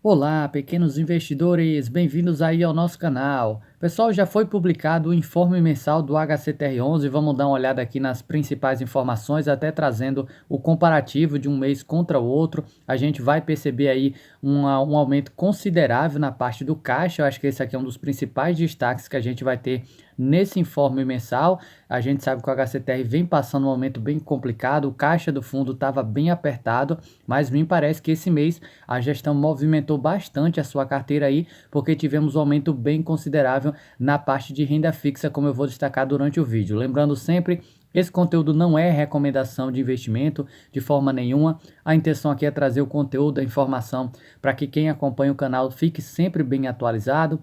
Olá, pequenos investidores, bem-vindos aí ao nosso canal. Pessoal, já foi publicado o informe mensal do HCTR11, vamos dar uma olhada aqui nas principais informações, até trazendo o comparativo de um mês contra o outro. A gente vai perceber aí um aumento considerável na parte do caixa, eu acho que esse aqui é um dos principais destaques que a gente vai ter nesse informe mensal. A gente sabe que o HCTR vem passando um momento bem complicado, o caixa do fundo estava bem apertado, mas me parece que esse mês a gestão movimentou bastante a sua carteira aí, porque tivemos um aumento bem considerável na parte de renda fixa, como eu vou destacar durante o vídeo. Lembrando sempre, esse conteúdo não é recomendação de investimento de forma nenhuma. A intenção aqui é trazer o conteúdo, a informação, para que quem acompanha o canal fique sempre bem atualizado.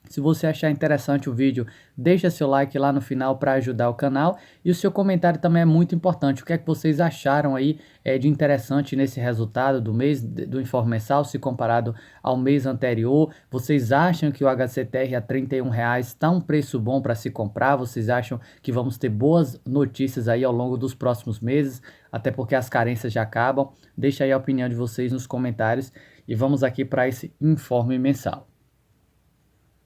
Se você achar interessante o vídeo, deixa seu like lá no final para ajudar o canal, e o seu comentário também é muito importante. O que é que vocês acharam aí de interessante nesse resultado do mês do informe mensal, se comparado ao mês anterior? Vocês acham que o HCTR a R$ 31 está um preço bom para se comprar? Vocês acham que vamos ter boas notícias aí ao longo dos próximos meses, até porque as carências já acabam? Deixa aí a opinião de vocês nos comentários e vamos aqui para esse informe mensal.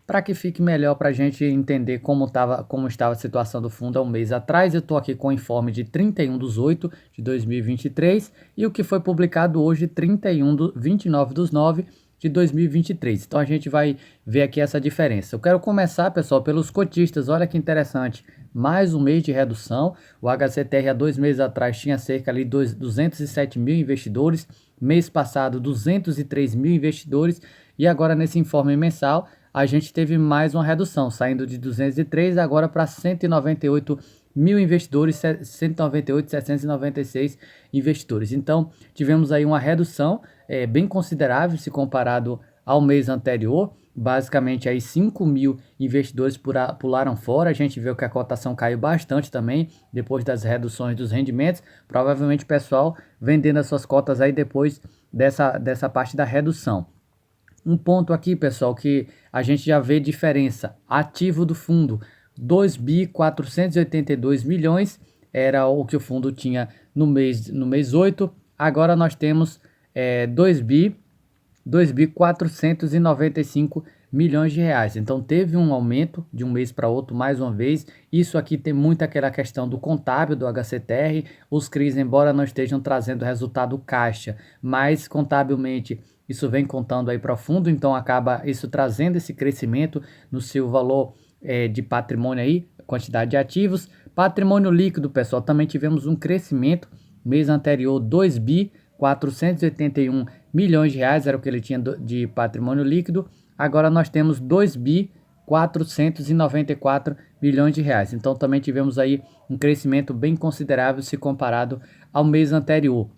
Para que fique melhor para a gente entender como estava a situação do fundo há um mês atrás, eu estou aqui com o informe de 31/8 de 2023 e o que foi publicado hoje, 29/9 de 2023. Então a gente vai ver aqui essa diferença. Eu quero começar, pessoal, pelos cotistas. Olha que interessante, mais um mês de redução. O HCTR há 2 meses atrás tinha cerca ali de 207 mil investidores, mês passado 203 mil investidores, e agora nesse informe mensal a gente teve mais uma redução, saindo de 203 agora para 198 mil investidores, 198.796 investidores. Então, tivemos aí uma redução bem considerável se comparado ao mês anterior. Basicamente, aí 5 mil investidores pularam fora. A gente viu que a cotação caiu bastante também, depois das reduções dos rendimentos. Provavelmente o pessoal vendendo as suas cotas aí depois dessa parte da redução. Um ponto aqui, pessoal, que a gente já vê diferença. Ativo do fundo, 2.482 milhões, era o que o fundo tinha no mês 8. Agora nós temos 2.495 milhões de reais. Então teve um aumento de um mês para outro mais uma vez. Isso aqui tem muito aquela questão do contábil do HCTR. Os CRIs, embora não estejam trazendo resultado caixa, mas contabilmente isso vem contando aí para o fundo, então acaba isso trazendo esse crescimento no seu valor de patrimônio aí, quantidade de ativos. Patrimônio líquido, pessoal, também tivemos um crescimento. Mês anterior, 2.481 milhões de reais era o que ele tinha de patrimônio líquido. Agora nós temos 2.494 milhões de reais. Então também tivemos aí um crescimento bem considerável se comparado ao mês anterior.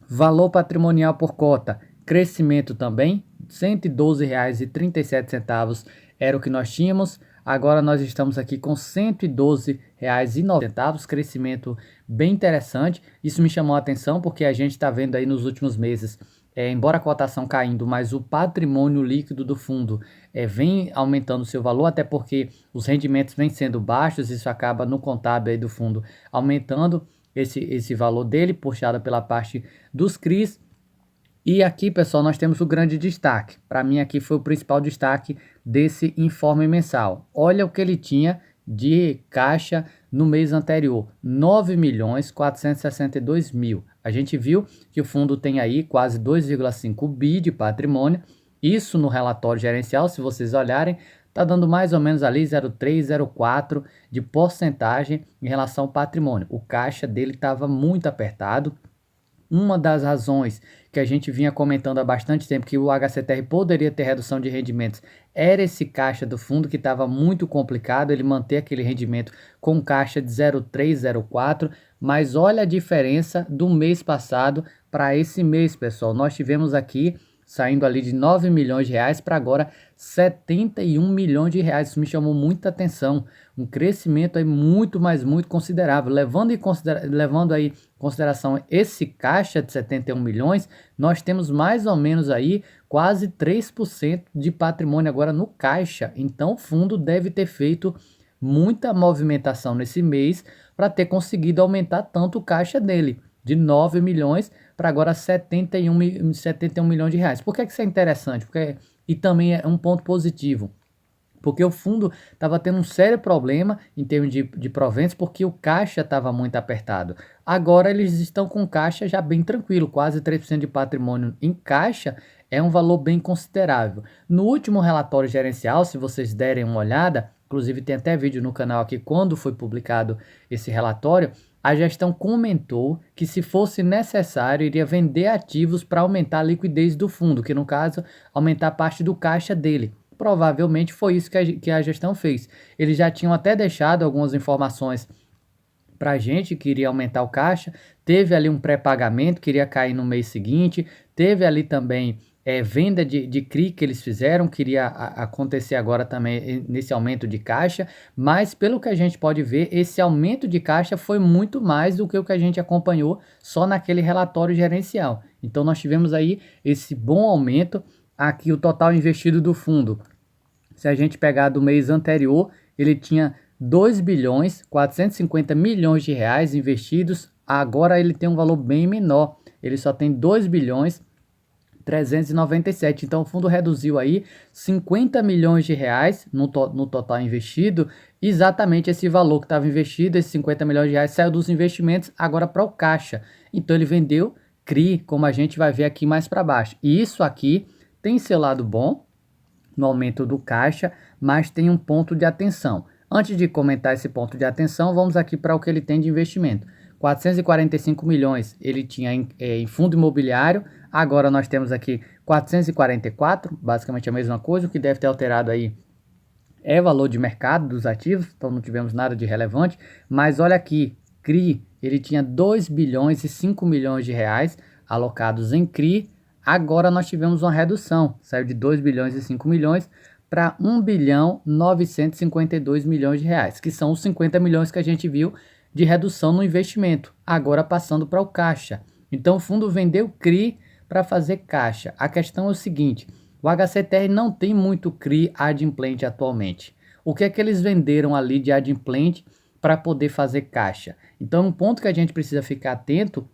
Valor patrimonial por cota, crescimento também, R$ 112,37 era o que nós tínhamos. Agora nós estamos aqui com R$ 112,09, crescimento bem interessante. Isso me chamou a atenção porque a gente está vendo aí nos últimos meses, embora a cotação caindo, mas o patrimônio líquido do fundo vem aumentando seu valor, até porque os rendimentos vêm sendo baixos, isso acaba no contábil aí do fundo aumentando esse valor dele, puxado pela parte dos CRIs. E aqui, pessoal, nós temos o grande destaque. Para mim, aqui foi o principal destaque desse informe mensal. Olha o que ele tinha de caixa no mês anterior, 9.462 mil. A gente viu que o fundo tem aí quase 2,5 bi de patrimônio. Isso no relatório gerencial, se vocês olharem, está dando mais ou menos ali 0,3, 0,4 de porcentagem em relação ao patrimônio. O caixa dele estava muito apertado. Uma das razões que a gente vinha comentando há bastante tempo que o HCTR poderia ter redução de rendimentos era esse caixa do fundo que estava muito complicado, ele manter aquele rendimento com caixa de 0,3, 0,4, mas olha a diferença do mês passado para esse mês, pessoal. Nós tivemos aqui saindo ali de 9 milhões de reais para agora 71 milhões de reais. Isso me chamou muita atenção. Um crescimento aí muito, mas muito considerável. Levando aí em consideração esse caixa de 71 milhões, nós temos mais ou menos aí quase 3% de patrimônio agora no caixa. Então o fundo deve ter feito muita movimentação nesse mês para ter conseguido aumentar tanto o caixa dele, de 9 milhões para agora 71 milhões de reais. Por que isso é interessante? E também é um ponto positivo. Porque o fundo estava tendo um sério problema em termos de proventos, porque o caixa estava muito apertado. Agora eles estão com caixa já bem tranquilo, quase 3% de patrimônio em caixa é um valor bem considerável. No último relatório gerencial, se vocês derem uma olhada, inclusive tem até vídeo no canal aqui quando foi publicado esse relatório, a gestão comentou que se fosse necessário iria vender ativos para aumentar a liquidez do fundo, que no caso aumentar a parte do caixa dele. Provavelmente foi isso que a gestão fez. Eles já tinham até deixado algumas informações para a gente que iria aumentar o caixa, teve ali um pré-pagamento que iria cair no mês seguinte, teve ali também venda de CRI que eles fizeram, que iria acontecer agora também nesse aumento de caixa, mas pelo que a gente pode ver, esse aumento de caixa foi muito mais do que o que a gente acompanhou só naquele relatório gerencial. Então nós tivemos aí esse bom aumento. Aqui o total investido do fundo, se a gente pegar do mês anterior, ele tinha 2 bilhões 450 milhões de reais investidos, agora ele tem um valor bem menor, ele só tem 2 bilhões 397, então o fundo reduziu aí 50 milhões de reais no total investido, exatamente esse valor que estava investido, esses 50 milhões de reais saiu dos investimentos agora para o caixa, então ele vendeu CRI, como a gente vai ver aqui mais para baixo, e isso aqui tem seu lado bom no aumento do caixa, mas tem um ponto de atenção. Antes de comentar esse ponto de atenção, vamos aqui para o que ele tem de investimento. 445 milhões ele tinha em fundo imobiliário, agora nós temos aqui 444, basicamente a mesma coisa, o que deve ter alterado aí é valor de mercado dos ativos, então não tivemos nada de relevante, mas olha aqui, CRI, ele tinha 2 bilhões e 5 milhões de reais alocados em CRI. Agora nós tivemos uma redução, saiu de 2 bilhões e 5 milhões para 1 bilhão 952 milhões de reais, que são os 50 milhões que a gente viu de redução no investimento, agora passando para o caixa. Então o fundo vendeu CRI para fazer caixa. A questão é o seguinte, o HCTR não tem muito CRI adimplente atualmente. O que é que eles venderam ali de adimplente para poder fazer caixa? Então um ponto que a gente precisa ficar atento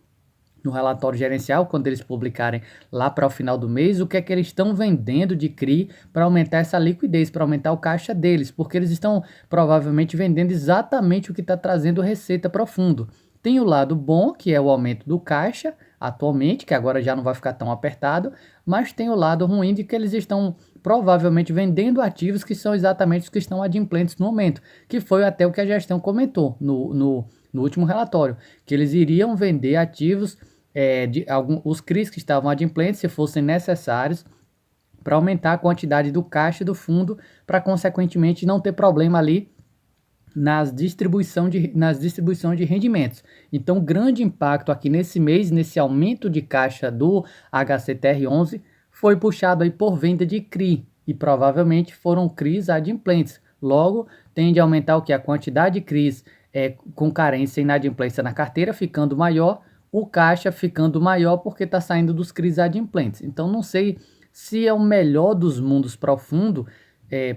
no relatório gerencial, quando eles publicarem lá para o final do mês, o que é que eles estão vendendo de CRI para aumentar essa liquidez, para aumentar o caixa deles, porque eles estão provavelmente vendendo exatamente o que está trazendo receita para o fundo. Tem o lado bom, que é o aumento do caixa, atualmente, que agora já não vai ficar tão apertado, mas tem o lado ruim de que eles estão provavelmente vendendo ativos que são exatamente os que estão adimplentes no momento, que foi até o que a gestão comentou no último relatório, que eles iriam vender ativos os CRIs que estavam adimplentes, se fossem necessários, para aumentar a quantidade do caixa do fundo, para consequentemente não ter problema ali nas distribuições de rendimentos. Então, grande impacto aqui nesse mês, nesse aumento de caixa do HCTR11, foi puxado aí por venda de CRI, e provavelmente foram CRIs adimplentes. Logo, tende a aumentar o que? A quantidade de CRIs com carência e inadimplência na carteira, ficando maior, o caixa ficando maior porque está saindo dos CRIs adimplentes. Então não sei se é o melhor dos mundos para o fundo,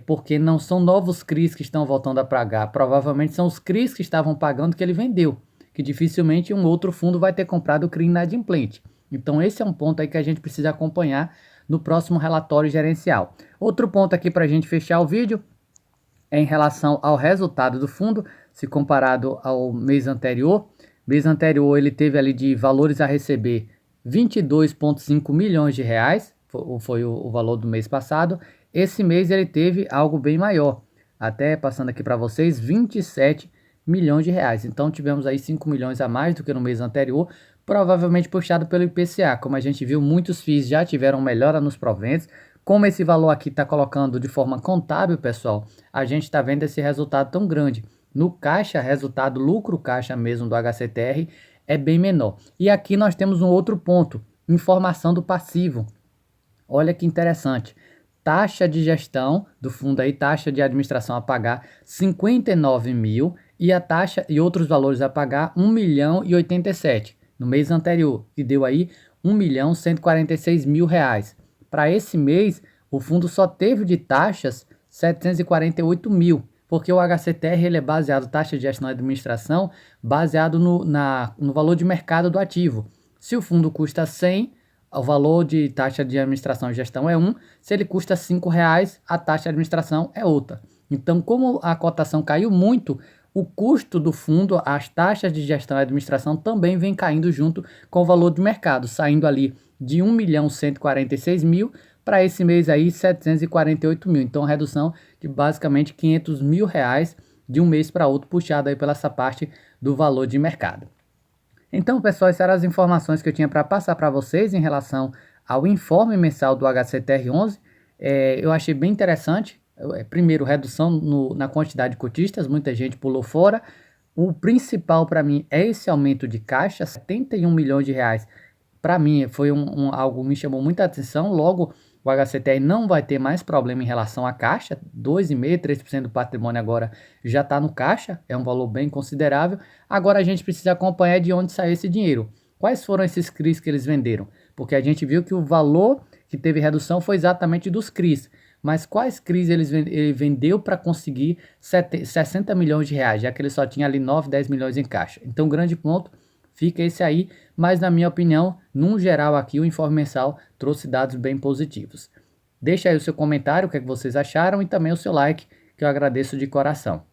porque não são novos CRIs que estão voltando a pagar, provavelmente são os CRIs que estavam pagando que ele vendeu, que dificilmente um outro fundo vai ter comprado o CRI inadimplente. Então esse é um ponto aí que a gente precisa acompanhar no próximo relatório gerencial. Outro ponto aqui para a gente fechar o vídeo é em relação ao resultado do fundo, se comparado ao mês anterior. Mês anterior ele teve ali de valores a receber 22,5 milhões de reais, foi o valor do mês passado. Esse mês ele teve algo bem maior, até passando aqui para vocês, 27 milhões de reais. Então tivemos aí 5 milhões a mais do que no mês anterior, provavelmente puxado pelo IPCA. Como a gente viu, muitos FIIs já tiveram melhora nos proventos. Como esse valor aqui está colocando de forma contábil, pessoal, a gente está vendo esse resultado tão grande. No caixa, resultado lucro caixa mesmo do HCTR é bem menor. E aqui nós temos um outro ponto, informação do passivo. Olha que interessante. Taxa de gestão do fundo aí, taxa de administração a pagar 59 mil e a taxa e outros valores a pagar 1 milhão e 87 no mês anterior, e deu aí 1 milhão 146 mil reais. Para esse mês, o fundo só teve de taxas 748 mil, porque o HCTR ele é baseado, taxa de gestão e administração, baseado no valor de mercado do ativo. Se o fundo custa 100, o valor de taxa de administração e gestão é 1. Se ele custa R$ 5, a taxa de administração é outra. Então, como a cotação caiu muito, o custo do fundo, as taxas de gestão e administração também vem caindo junto com o valor de mercado, saindo ali de 1.146.000 para esse mês aí 748 mil. Então, redução de basicamente R$ 500.000 de um mês para outro, puxado aí pela essa parte do valor de mercado. Então, pessoal, essas eram as informações que eu tinha para passar para vocês em relação ao informe mensal do HCTR11. Eu achei bem interessante. Primeiro, redução na quantidade de cotistas, muita gente pulou fora. O principal para mim é esse aumento de caixa, R$ 71 milhões. Para mim, foi algo que me chamou muita atenção. Logo, o HCTR não vai ter mais problema em relação à caixa. 2,5%, 3% do patrimônio agora já está no caixa. É um valor bem considerável. Agora a gente precisa acompanhar de onde sai esse dinheiro. Quais foram esses CRIs que eles venderam? Porque a gente viu que o valor que teve redução foi exatamente dos CRIs. Mas quais CRIs ele vendeu para conseguir R$ 60 milhões, já que ele só tinha ali 9, 10 milhões em caixa? Então, grande ponto fica esse aí, mas na minha opinião, num geral aqui, o informe mensal trouxe dados bem positivos. Deixa aí o seu comentário, o que é que vocês acharam, e também o seu like, que eu agradeço de coração.